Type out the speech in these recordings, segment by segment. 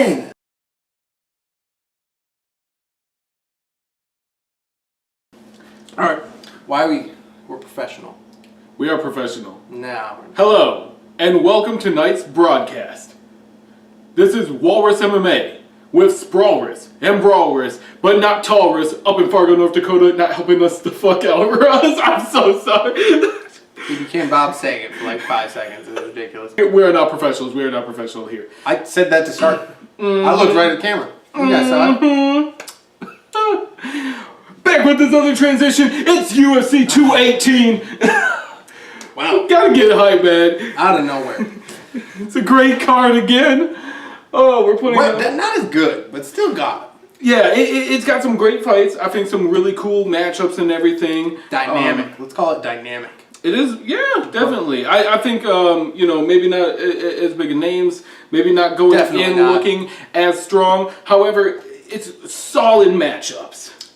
again! Alright, we're professional. We are professional. Now. Hello, and welcome to tonight's broadcast. This is WalrusMMA with Brawlrus and Brawlrus, but not Tallrus, up in Fargo, North Dakota, not helping us the fuck out, Russ. I'm so sorry. He became Bob Saget for like 5 seconds. It was ridiculous. We are not professionals. We are not professional here. I said that to start. I looked right at the camera. You guys saw it. Back with this other transition, it's UFC 218. Wow. Gotta get hype, man. Out of nowhere. It's a great card again. Oh, we're putting Not as good, but still got it. Yeah, it's got some great fights. I think some really cool matchups and everything. Dynamic. Let's call it dynamic. It is, yeah, definitely. I think, you know, maybe not as big of names, maybe not going Definitely in not. looking as strong. However, it's solid matchups.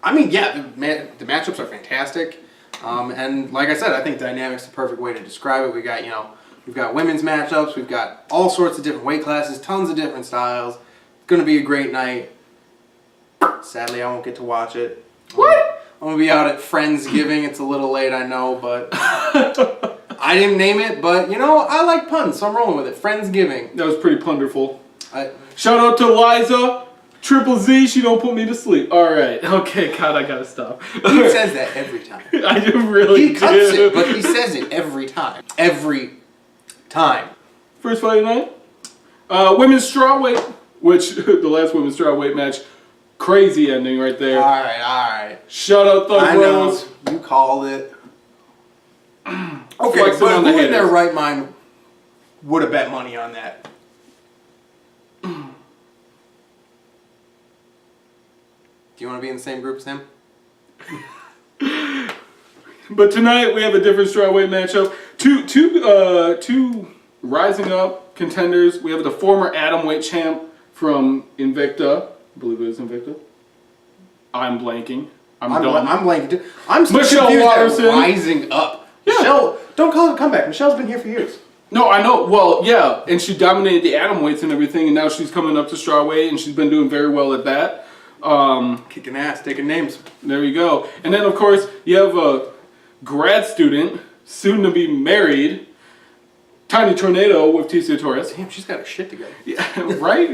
I mean, yeah, the matchups are fantastic. And like I said, I think dynamic's the perfect way to describe it. We got, we've got women's matchups. We've got all sorts of different weight classes, tons of different styles. It's going to be a great night. Sadly, I won't get to watch it. What? I'm going to be out at Friendsgiving. It's a little late, I know, but I didn't name it. But, I like puns, so I'm rolling with it. Friendsgiving. That was pretty plunderful. Shout out to Liza. Triple Z, she don't put me to sleep. Alright, okay, God, I gotta stop. He says that every time. I do really He cuts it, but he says it every time. Every time. First fight of the night. Women's strawweight, which the last women's strawweight match, crazy ending right there. Alright. Shout out Thug Rose. You called it. Okay, Flexing but on who the in their haters. right mind would have bet money on that? Do you want to be in the same group as him? But tonight we have a different strawweight matchup. Two rising up contenders. We have the former atomweight champ from Invicta. I believe it was Invicta. I'm blanking. I'm dumb. I'm blanking too. I'm still Michelle confused at Watterson. rising up. Yeah. Michelle, don't call it a comeback. Michelle's been here for years. No, I know. Well, yeah, and she dominated the atomweights and everything, and now she's coming up to strawweight, and she's been doing very well at that. Kicking ass, taking names. There you go. And then, of course, you have a grad student, soon to be married, Tiny Tornado with Ticia Torres. Damn, she's got her shit together. Yeah, right?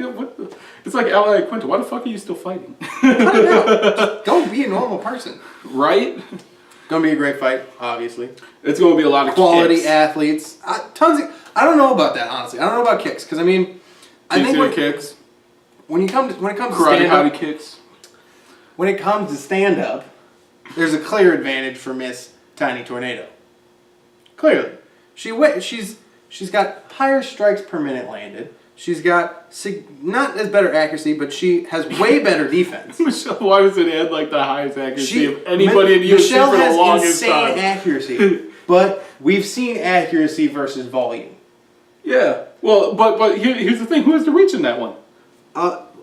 It's like Ally Quinta. Why the fuck are you still fighting? Cut it out. Just go be a normal person. Right? Gonna be a great fight, obviously. It's going to be a lot of quality kicks. athletes. Tons of. I don't know about that, honestly. I don't know about kicks, because I mean, I think kicks. when it comes to Karate stand hottie up, kicks. when it comes to stand up, there's a clear advantage for Miss Tiny Tornado. Clearly, she's got higher strikes per minute landed. She's got not as better accuracy, but she has way better defense. Michelle Watterson had like the highest accuracy of anybody in the UFC Michelle for the has longest insane time. accuracy, but we've seen accuracy versus volume. Yeah. Well, but here's the thing. Who has the reach in that one?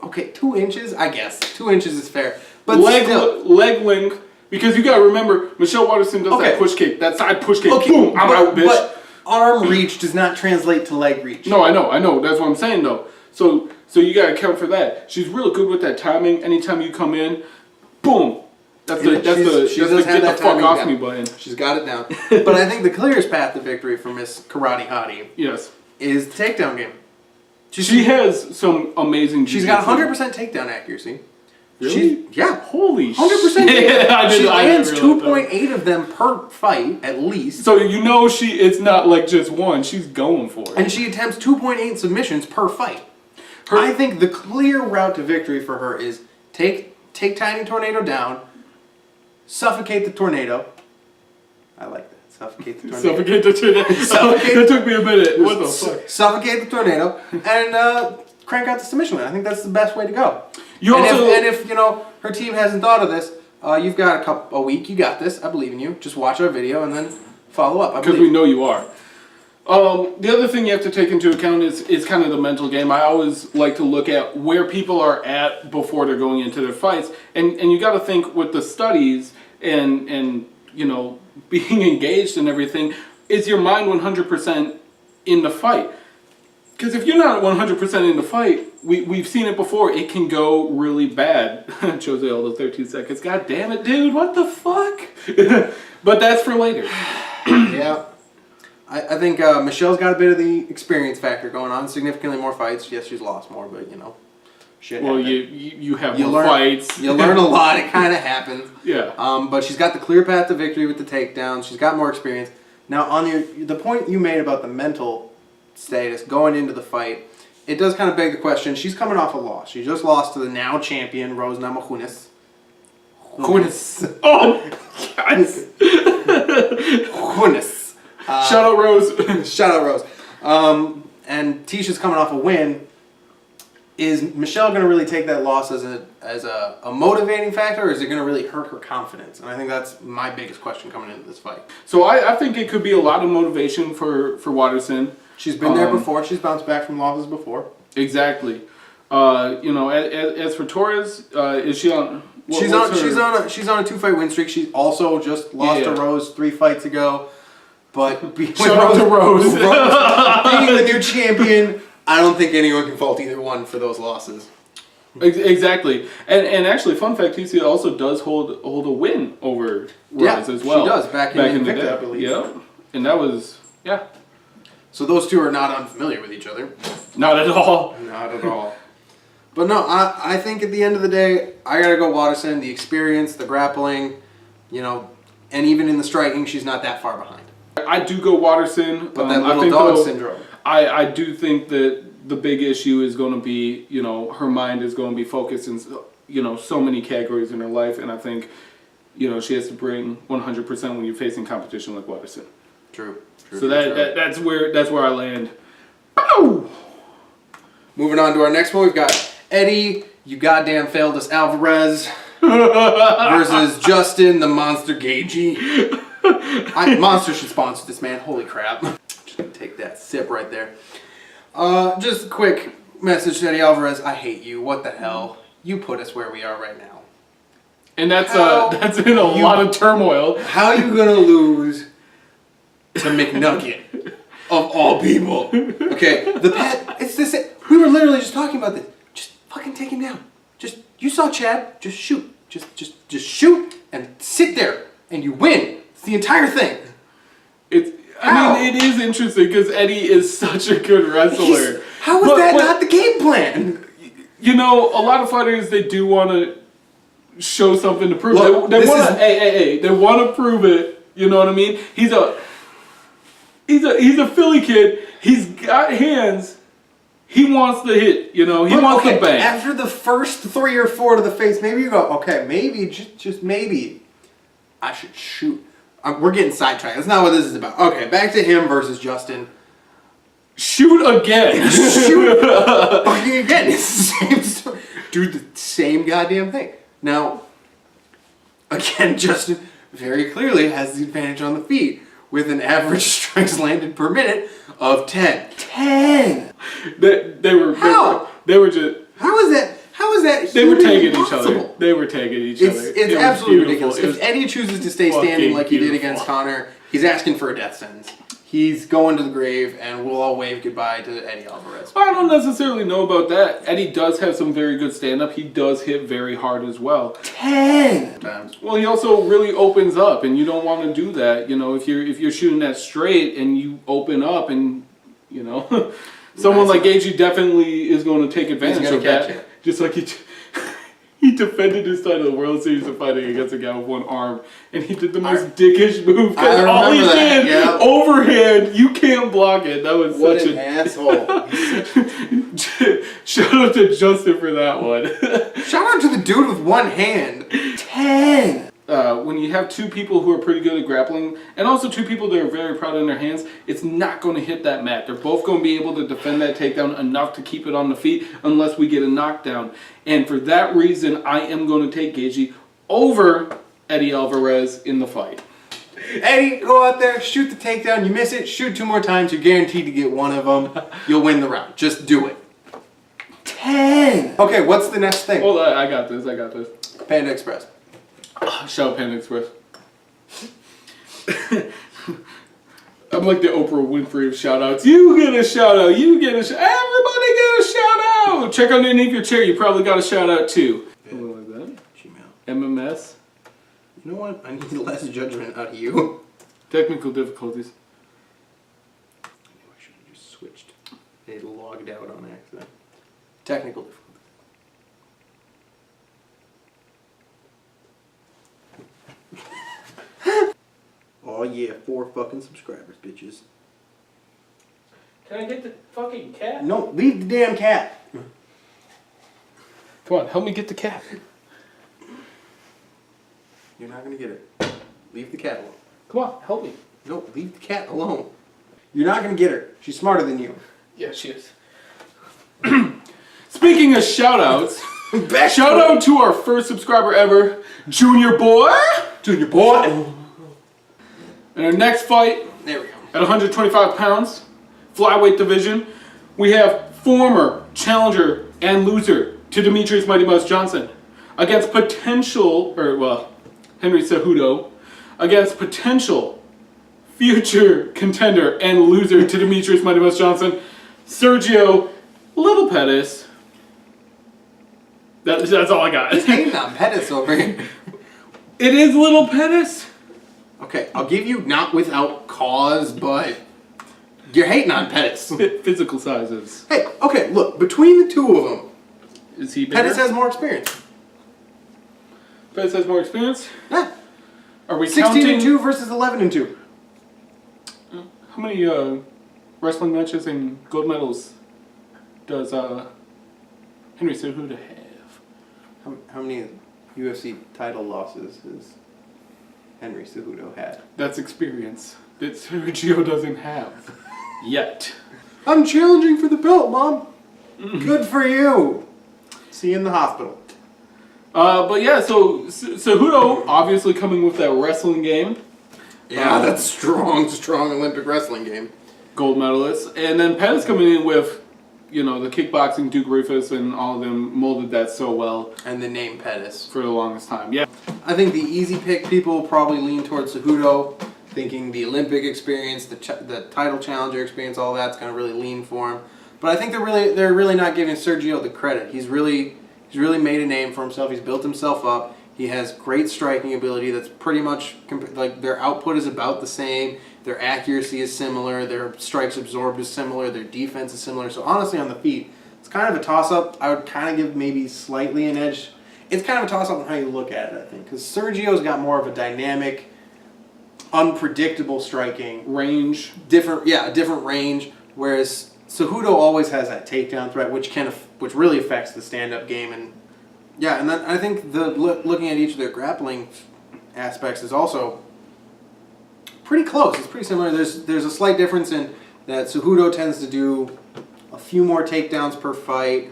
Okay, 2 inches, I guess. 2 inches is fair. But leg length, because you gotta remember, Michelle Watterson does that push kick, that side push kick. Okay, Boom! I'm out, bitch. But arm reach does not translate to leg reach. No, I know. That's what I'm saying, though. So you gotta account for that. She's really good with that timing. Anytime you come in, boom. That's the get the fuck off me button. She's got it down. But I think the clearest path to victory for Miss Karate Hottie is the takedown game. She has some amazing jiu-jitsu. She's got 100% takedown accuracy. Really? Yeah. Holy 100%. Yeah, she lands 2.8 of them per fight, at least. So it's not like just one. She's going for it. And she attempts 2.8 submissions per fight. I think the clear route to victory for her is take Tiny Tornado down, suffocate the tornado. I like that. Suffocate the tornado. Suffocate the tornado. That took me a minute. What the fuck? Suffocate the tornado and crank out the submission win. I think that's the best way to go. If her team hasn't thought of this, you've got a week. You got this. I believe in you. Just watch our video and then follow up. Because we know you are. The other thing you have to take into account is kind of the mental game. I always like to look at where people are at before they're going into their fights, and you got to think with the studies and being engaged and everything. Is your mind 100% in the fight? Because if you're not 100% in the fight, we've seen it before. It can go really bad. Jose Aldo, 13 seconds. God damn it, dude. What the fuck? But that's for later. Yeah. I think Michelle's got a bit of the experience factor going on. Significantly more fights. Yes, she's lost more, but you know, shit. Well, happened. you have more fights. You learn a lot. It kind of happens. Yeah. But she's got the clear path to victory with the takedown. She's got more experience. Now, on the point you made about the mental status going into the fight, it does kind of beg the question. She's coming off a loss. She just lost to the now champion Rose Namajunas. Oh, guys. Shout out Rose. Shout out Rose. And Tisha's coming off a win. Is Michelle going to really take that loss as a motivating factor, or is it going to really hurt her confidence? And I think that's my biggest question coming into this fight. So I think it could be a lot of motivation for Waterson. She's been there before. She's bounced back from losses before. Exactly. You know, as for Torres, is she on? She's on a 2-fight win streak. She also just lost to Rose 3 fights ago. But shout out to Rose. Rose being the new champion, I don't think anyone can fault either one for those losses. Exactly. And actually, fun fact, TC also does hold a win over Rose as well. She does, back in the day, I believe. Yeah. And that was, So those two are not unfamiliar with each other. Not at all. Not at all. But no, I think at the end of the day, I got to go Waterson. The experience, the grappling, you know, and even in the striking, she's not that far behind. I do go Waterson. But that little dog syndrome. I do think that the big issue is going to be, you know, her mind is going to be focused in, you know, so many categories in her life. And I think, you know, she has to bring 100% when you're facing competition like Waterson. True. So that's where I land. Bow! Moving on to our next one, we've got Eddie, you goddamn failed us, Alvarez versus Justin, the Monster Gagey. Monster should sponsor this, man. Holy crap. Just gonna take that sip right there. Just a quick message to Eddie Alvarez. I hate you. What the hell? You put us where we are right now. And that's in a lot of turmoil. How are you gonna lose to McNugget of all people? Okay, it's this. We were literally just talking about this. Just fucking take him down. You saw Chad. Just shoot. Just shoot and sit there and you win. It's the entire thing. I mean, it is interesting because Eddie is such a good wrestler. How is that not the game plan? You know, a lot of fighters, they do want to show something to prove. Look, they want to. They want to prove it. You know what I mean? He's a Philly kid. He's got hands. He wants to hit. You know, he wants to bang. After the first 3 or 4 to the face, maybe you go, okay, maybe just maybe I should shoot. We're getting sidetracked. That's not what this is about. Okay, back to him versus Justin. Shoot again. Shoot fucking again. It's the same story. Do the same goddamn thing. Now, again, Justin very clearly has the advantage on the feet with an average strikes landed per minute of 10. 10! They were just... How is that? They were tagging each other. They were tagging each other. It's absolutely ridiculous. If Eddie chooses to stay standing like he did against Connor, he's asking for a death sentence. He's going to the grave, and we'll all wave goodbye to Eddie Alvarez. I don't necessarily know about that. Eddie does have some very good stand-up. He does hit very hard as well. 10 times. Well, he also really opens up, and you don't want to do that. You know, if you're shooting that straight and you open up, and you know, someone like Gagey definitely is going to take advantage of that. Just like he defended his title in the World Series of Fighting against a guy with one arm, and he did the most dickish move. Because all he did, overhand, you can't block it. That was what such an asshole. Shout out to Justin for that one. Shout out to the dude with one hand. 10. When you have 2 people who are pretty good at grappling, and also 2 people that are very proud in their hands, it's not going to hit that mat. They're both going to be able to defend that takedown enough to keep it on the feet unless we get a knockdown. And for that reason, I am going to take Gagey over Eddie Alvarez in the fight. Eddie, go out there, shoot the takedown. You miss it, shoot 2 more times. You're guaranteed to get one of them. You'll win the round. Just do it. 10. Okay, what's the next thing? Hold on, I got this. Panda Express. Shout out Panda Express. I'm like the Oprah Winfrey of shout-outs. You get a shout-out. You get a shout-out. Everybody get a shout-out. Check underneath your chair. You probably got a shout-out too. Something like that. Gmail. MMS. You know what? I need less judgment out of you. Technical difficulties. I knew I should have just switched. It logged out on accident. Technical difficulties. Oh yeah, 4 fucking subscribers, bitches. Can I get the fucking cat? No, leave the damn cat. Come on, help me get the cat. You're not gonna get it. Leave the cat alone. Come on, help me. No, leave the cat alone. You're not gonna get her. She's smarter than you. Yeah, she is. Speaking of shout-outs, shout out to our first subscriber ever, Junior Boy. Junior boy. In our next fight, There we go. at 125 pounds, flyweight division, we have former challenger and loser to Demetrius Mighty Mouse Johnson against Henry Cejudo against potential future contender and loser to Demetrius Mighty Mouse Johnson, Sergio Little Pettis. That's all I got. He's hating on Pettis over here. It is Little Pettis. Okay, I'll give you not without cause, but you're hating on Pettis. Physical sizes. Hey, okay, look, between the two of them, Is he bigger? Pettis has more experience. Pettis has more experience? Yeah. Are we 16 counting? and 2 versus 11 and 2. How many wrestling matches and gold medals does Henry Cejudo have? How many UFC title losses has Henry Cejudo had? That's experience that Sergio doesn't have yet. I'm challenging for the belt, Mom. Good for you. See you in the hospital. But yeah, so Cejudo obviously coming with that wrestling game. Yeah, that's strong Olympic wrestling game. Gold medalist. And then Pettis coming in with, the kickboxing, Duke Rufus, and all of them molded that so well. And the name Pettis. For the longest time, yeah. I think the easy pick people will probably lean towards Cejudo, thinking the Olympic experience, the title challenger experience, all that's going to really lean for him. But I think they're really not giving Sergio the credit. He's really made a name for himself. He's built himself up. He has great striking ability. That's pretty much like their output is about the same. Their accuracy is similar. Their strikes absorbed is similar. Their defense is similar. So honestly, on the feet, it's kind of a toss-up. I would kind of give maybe slightly an edge. It's kind of a toss-up on how you look at it, I think, because Sergio's got more of a dynamic, unpredictable striking Range. different range. Whereas Cejudo always has that takedown threat, which really affects the stand-up game. And yeah, and then I think looking at each of their grappling aspects is also pretty close. It's pretty similar. There's a slight difference in that Cejudo tends to do a few more takedowns per fight.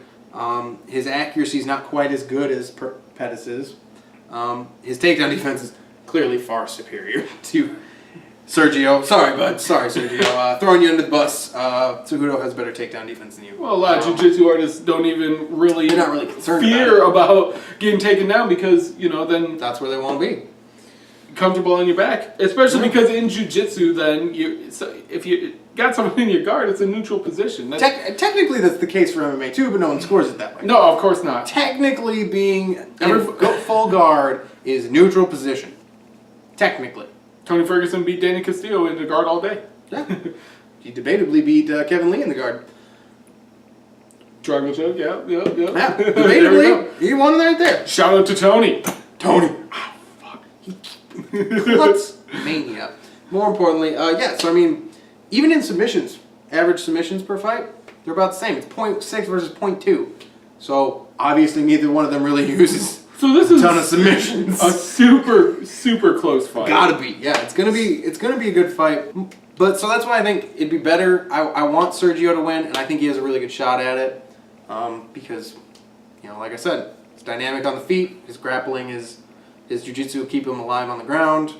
His accuracy is not quite as good as Pettis'. His takedown defense is clearly far superior to Sergio. Sorry, bud. Sorry, Sergio. Throwing you under the bus. Cejudo has better takedown defense than you. Well, a lot of jiu-jitsu artists don't even really They're not really concerned about getting taken down because, then that's where they want to be. Comfortable on your back. Especially because in jiu-jitsu, then if you got someone in your guard, it's a neutral position. Technically, that's the case for MMA too, but no one scores it that way. No, of course not. Technically, being in full guard is neutral position. Technically. Tony Ferguson beat Danny Castillo in the guard all day. Yeah. He debatably beat Kevin Lee in the guard. Triangle choke, yeah. Yeah, There we debatably. He won right there. Shout out to Tony. Tony. Oh, fuck. Klutz mania. More importantly, so I mean, even in submissions, average submissions per fight, they're about the same. It's 0.6 versus 0.2. So obviously neither one of them really uses this is a ton of submissions. A super, super close fight. Gotta be. Yeah, it's gonna be a good fight. But so that's why I think it'd be better. I want Sergio to win, and I think he has a really good shot at it. Because, like I said, it's dynamic on the feet. His grappling, his jiu-jitsu will keep him alive on the ground,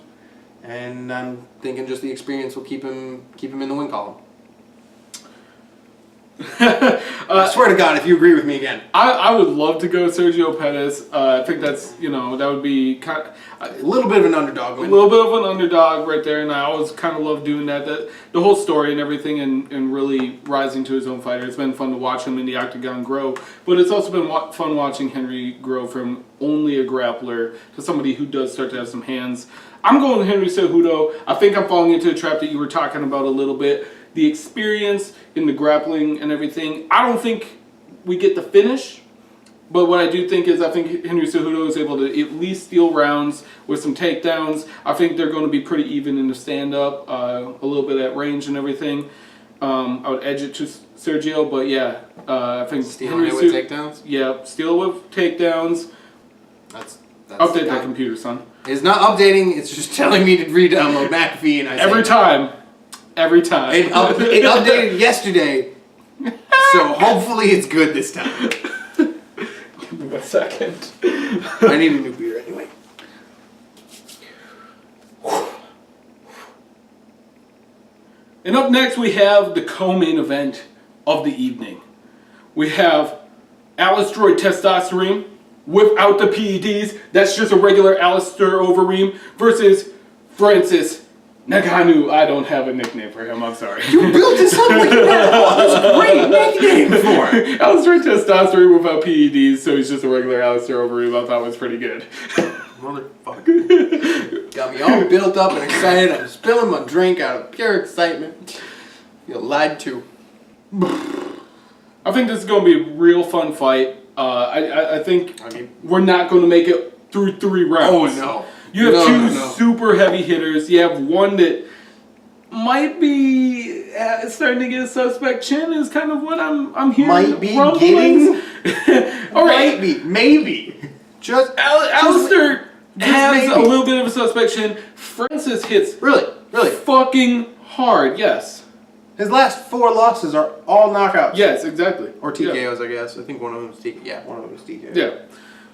and I'm thinking just the experience will keep him in the win column. I swear to God, if you agree with me again. I would love to go Sergio Pettis. I think that's, that would be kind of, A little bit of an underdog a win. little bit of an underdog right there, and I always kind of love doing that. The whole story and everything, and really rising to his own fighter. It's been fun to watch him in the octagon grow, but it's also been fun watching Henry grow from only a grappler to somebody who does start to have some hands. I'm going Henry Cejudo. I think I'm falling into a trap that you were talking about a little bit. The experience in the grappling and everything. I don't think we get the finish, but what I do think is I think Henry Cejudo is able to at least steal rounds with some takedowns. I think they're going to be pretty even in the stand-up, a little bit at range and everything. I would edge it to Sergio, but yeah, I think Stealing it with takedowns? Yeah, steal with takedowns. That's Update that computer, son. It's not updating, it's just telling me to re-download McAfee, and I Every time. It updated yesterday, so hopefully it's good this time. Give me a second. I need a new beer anyway. And up next we have the co-main event of the evening. We have Alistroid Testosterone without the PEDs. That's just a regular Alistair Overeem versus Francis Ngannou. I don't have a nickname for him, I'm sorry. You built this up like that. Oh, that's a great nickname for him. Alistroid Testosterone without PEDs, so he's just a regular Alistair Overeem. I thought was pretty good. Motherfucker. Got me all built up and excited. I'm spilling my drink out of pure excitement. You lied to. I think this is going to be a real fun fight. I think we're not going to make it through 3 rounds. Oh, no. You have two super heavy hitters. You have one that might be starting to get a suspect chin is kind of what I'm hearing. Might be rumblings. All right. Maybe. Alistair has a little bit of a suspect chin. Francis hits really fucking hard, yes. His last 4 losses are all knockouts. Yes, exactly. Or TKOs, I guess. I think one of them was TKO. Yeah, one of them was TKO. Yeah.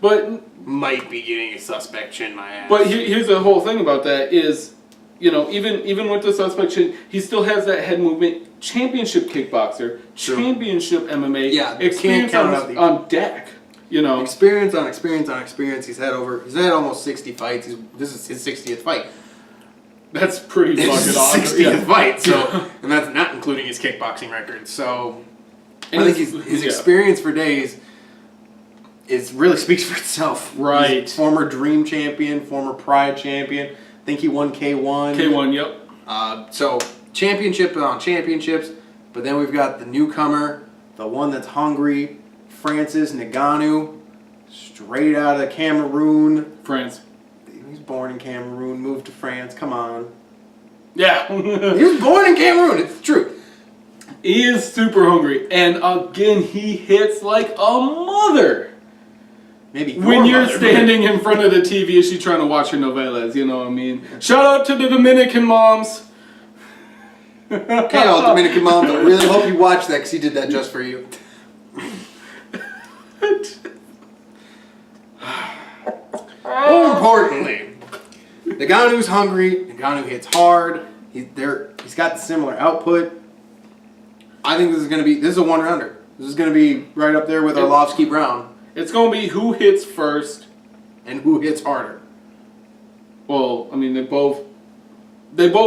But might be getting a suspect chin my ass. But here's the whole thing about that is, even with the suspect chin, he still has that head movement. Championship kickboxer, championship MMA, yeah, experience on deck. Experience on experience on experience. He's had almost 60 fights. This is his 60th fight. That's pretty fucking awesome. 60th fight. So, and that's not including his kickboxing record. So, I think his experience for days. It really speaks for itself. Right. He's former Dream champion, former Pride champion. I think he won K1. K1, yep. So, championship on championships. But then we've got the newcomer, the one that's hungry, Francis Ngannou, straight out of Cameroon. France. He was born in Cameroon, moved to France. Come on. Yeah. He was born in Cameroon. It's the truth. He is super hungry. And again, he hits like a mother. Maybe when you're standing in front of the TV, is she trying to watch her novelas? You know what I mean? Shout out to the Dominican moms. Okay, all Dominican moms, I really hope you watch that because he did that just for you. More importantly, Ngannou's hungry. Ngannou hits hard. He's got the similar output. I think this is a one-rounder. This is going to be right up there with Arlovsky Brown. It's going to be who hits first. And who hits harder. Well, I mean, they both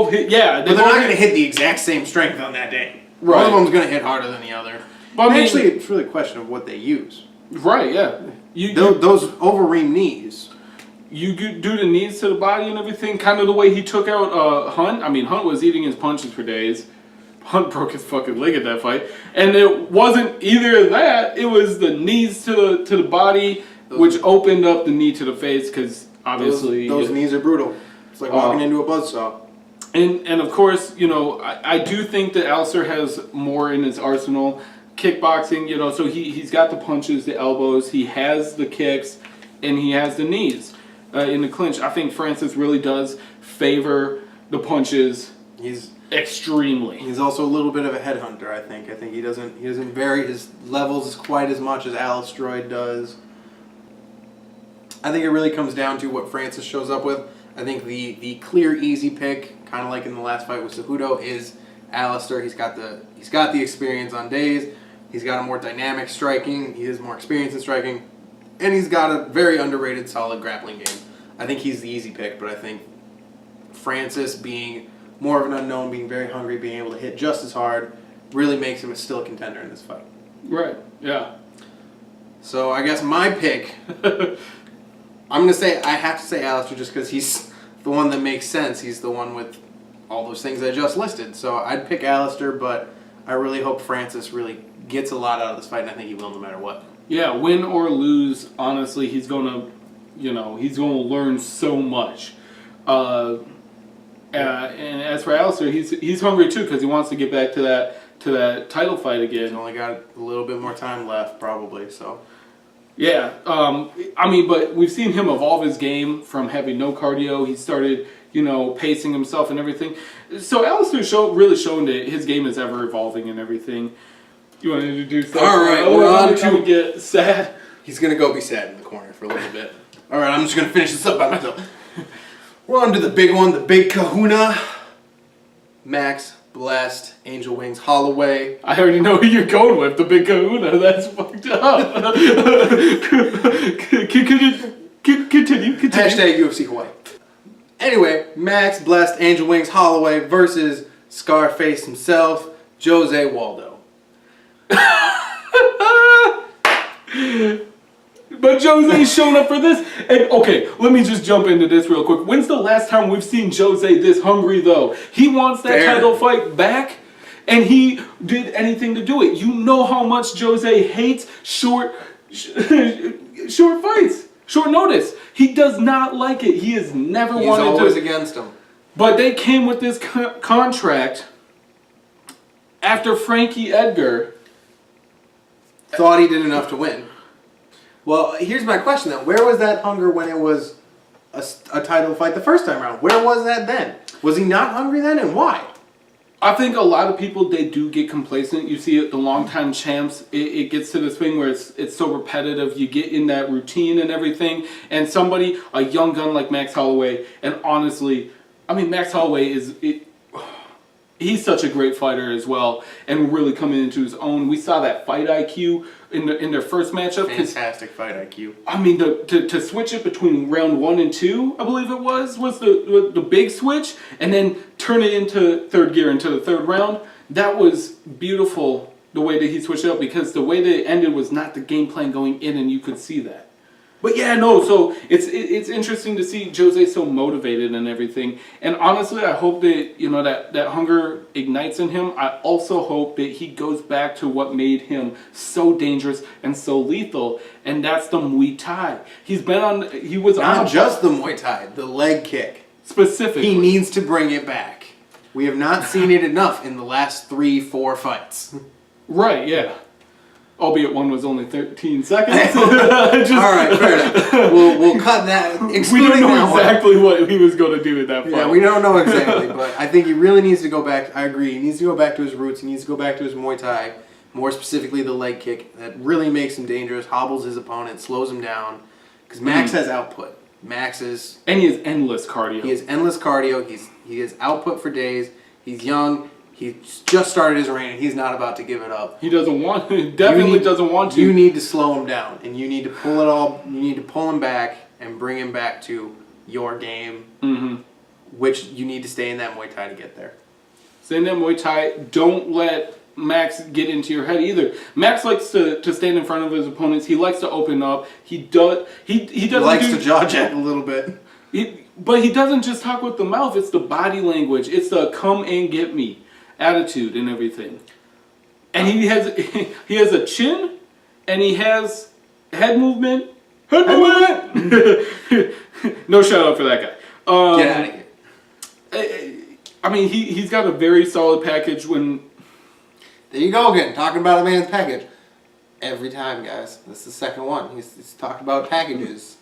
hit, yeah. But they're not going to hit the exact same strength on that day. Right. One of them's going to hit harder than the other. But actually, it's really a question of what they use. Right, yeah. Those Overeem knees. You do the knees to the body and everything, kind of the way he took out Hunt. I mean, Hunt was eating his punches for days. Hunt broke his fucking leg at that fight. And it wasn't either of that. It was the knees to the body, which opened up the knee to the face, because obviously... Those knees are brutal. It's like walking into a buzzsaw. And of course, I do think that Alistair has more in his arsenal. Kickboxing, so he's got the punches, the elbows, he has the kicks, and he has the knees in the clinch. I think Francis really does favor the punches. He's extremely. He's also a little bit of a headhunter, I think. I think he doesn't vary his levels quite as much as Alistroid does. I think it really comes down to what Francis shows up with. I think the clear, easy pick, kind of like in the last fight with Cejudo, is Alistair. He's got the experience on days. He's got a more dynamic striking. He has more experience in striking. And he's got a very underrated, solid grappling game. I think he's the easy pick, but I think Francis being more of an unknown, being very hungry, being able to hit just as hard, really makes him still a contender in this fight. Right, yeah. So I guess my pick, I have to say Alistair just because he's the one that makes sense. He's the one with all those things I just listed. So I'd pick Alistair, but I really hope Francis really gets a lot out of this fight, and I think he will no matter what. Yeah, win or lose, honestly, he's going to learn so much. And as for Alistair, he's hungry too because he wants to get back to that title fight again. He's only got a little bit more time left, probably. So. Yeah, but we've seen him evolve his game from having no cardio. He started, pacing himself and everything. So Alistair's really showing that his game is ever evolving and everything. You want to introduce that? All right, we're on to get sad. He's gonna go be sad in the corner for a little bit. All right, I'm just gonna finish this up by myself. We're on to the big one, the big Kahuna. Max Blessed, Angel Wings Holloway. I already know who you're going with, the big Kahuna. That's fucked up. Continue. Hashtag UFC Hawaii. Anyway, Max Blessed, Angel Wings Holloway versus Scarface himself, Jose Waldo. But Jose's shown up for this. And okay, let me just jump into this real quick. When's the last time we've seen Jose this hungry though? He wants that title fight back, and he did anything to do it. You know how much Jose hates short fights, short notice. He does not like it. He has never wanted to. He's always against him. But they came with this contract after Frankie Edgar thought he did enough to win. Well, here's my question then. Where was that hunger when it was a title fight the first time around? Where was that then? Was he not hungry then, and why? I think a lot of people, they do get complacent. You see it, the longtime champs, it gets to this thing where it's so repetitive. You get in that routine and everything. And somebody, a young gun like Max Holloway, and honestly, Max Holloway he's such a great fighter as well, and really coming into his own. We saw that fight IQ in their first matchup. Fantastic fight IQ. To switch it between round 1 and 2, I believe it was the big switch, and then turn it into third gear into the third round. That was beautiful the way that he switched it up, because the way that it ended was not the game plan going in, and you could see that. But yeah, no, so it's interesting to see Jose so motivated and everything. And honestly, I hope that, that hunger ignites in him. I also hope that he goes back to what made him so dangerous and so lethal, and that's the Muay Thai. Not just the Muay Thai, the leg kick. Specifically. He needs to bring it back. We have not seen it enough in the last 3-4 fights. Right, yeah. Albeit one was only 13 seconds. All right, fair enough. We'll cut that. We don't know exactly what he was going to do at that point. Yeah, we don't know exactly, but I think he really needs to go back. I agree. He needs to go back to his roots. He needs to go back to his Muay Thai, more specifically the leg kick. That really makes him dangerous, hobbles his opponent, slows him down. Because Max has output. And he has endless cardio. He has endless cardio. He has output for days. He's young. He just started his reign, and he's not about to give it up. He doesn't want to. You need to slow him down, and you need to pull it all. You need to pull him back and bring him back to your game, which you need to stay in that Muay Thai to get there. Stay in that Muay Thai. Don't let Max get into your head either. Max likes to stand in front of his opponents. He likes to open up. He likes to jaw jack a little bit. But he doesn't just talk with the mouth. It's the body language. It's the come and get me attitude and everything. And he has a chin, and he has head movement. Head movement. No shout out for that guy. Get out of here. He's got a very solid package. There you go again, talking about a man's package. Every time, guys. This is the second one. He's talked about packages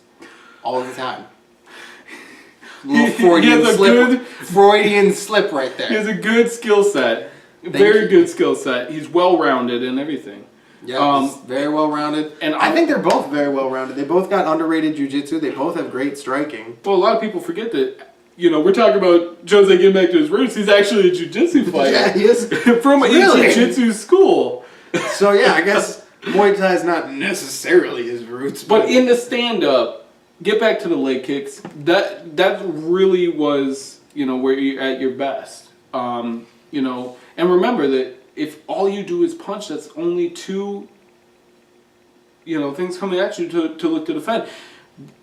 all the time. Little Freudian slip right there. He has a good skill set. Very good skill set. He's well-rounded and everything. Yeah, he's very well-rounded. And I think they're both very well-rounded. They both got underrated jiu-jitsu. They both have great striking. Well, a lot of people forget that, we're talking about Jose getting back to his roots. He's actually a jiu-jitsu fighter. Yeah, he is. From a jiu-jitsu school. So yeah, I guess Muay Thai is not necessarily his roots, But in the stand-up, get back to the leg kicks. That really was, where you're at your best. And remember that if all you do is punch, that's only two, things coming at you to look to defend.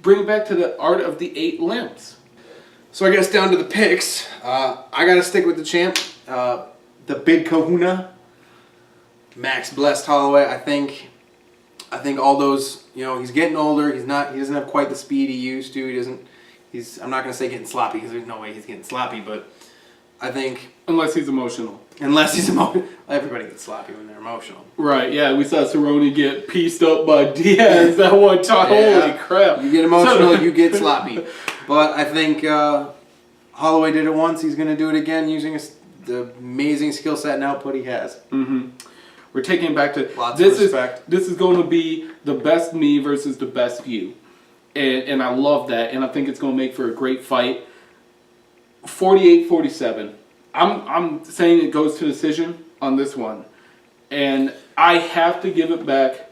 Bring it back to the art of the 8 limbs. So I guess down to the picks. I gotta stick with the champ, the Big Kahuna, Max Blessed Holloway. I think all those, he's getting older. He doesn't have quite the speed he used to. I'm not gonna say getting sloppy because there's no way he's getting sloppy, but I think Unless he's emotional. Everybody gets sloppy when they're emotional. Right, yeah, we saw Cerrone get pieced up by Diaz that one time. Yeah. Holy crap. You get emotional, you get sloppy. But I think Holloway did it once. He's going to do it again using the amazing skill set and output he has. Mm-hmm. We're taking it back to Lots of respect. This is going to be the best me versus the best you. And I love that. And I think it's going to make for a great fight. 48-47. I'm saying it goes to decision on this one. And I have to give it back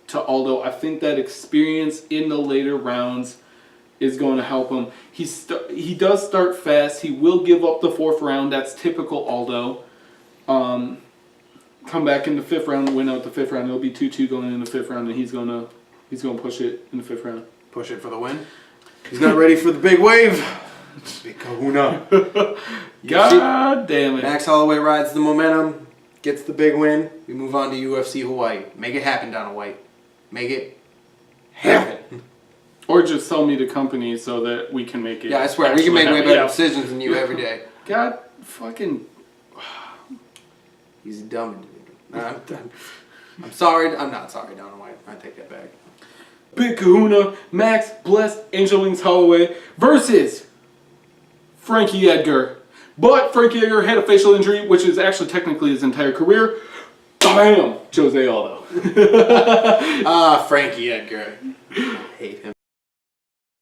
to Aldo. I think that experience in the later rounds is going to help him. He does start fast. He will give up the 4th round. That's typical Aldo. Come back in the 5th round, win out the 5th round. It'll be 2-2 going in the 5th round, and he's gonna push it in the 5th round. Push it for the win. He's not ready for the big wave. Big Kahuna. God damn it. Max Holloway rides the momentum, gets the big win. We move on to UFC Hawaii. Make it happen, Dana White. Make it happen. Or just sell me the company so that we can make it. Yeah, I swear, we can make way better decisions than you every day. God fucking... He's dumb. I'm sorry. I'm not sorry, Dana White. I take that back. Big Kahuna, Max Blessed Angel Wings Holloway versus Frankie Edgar. But Frankie Edgar had a facial injury, which is actually technically his entire career. Bam! Jose Aldo. Frankie Edgar. I hate him.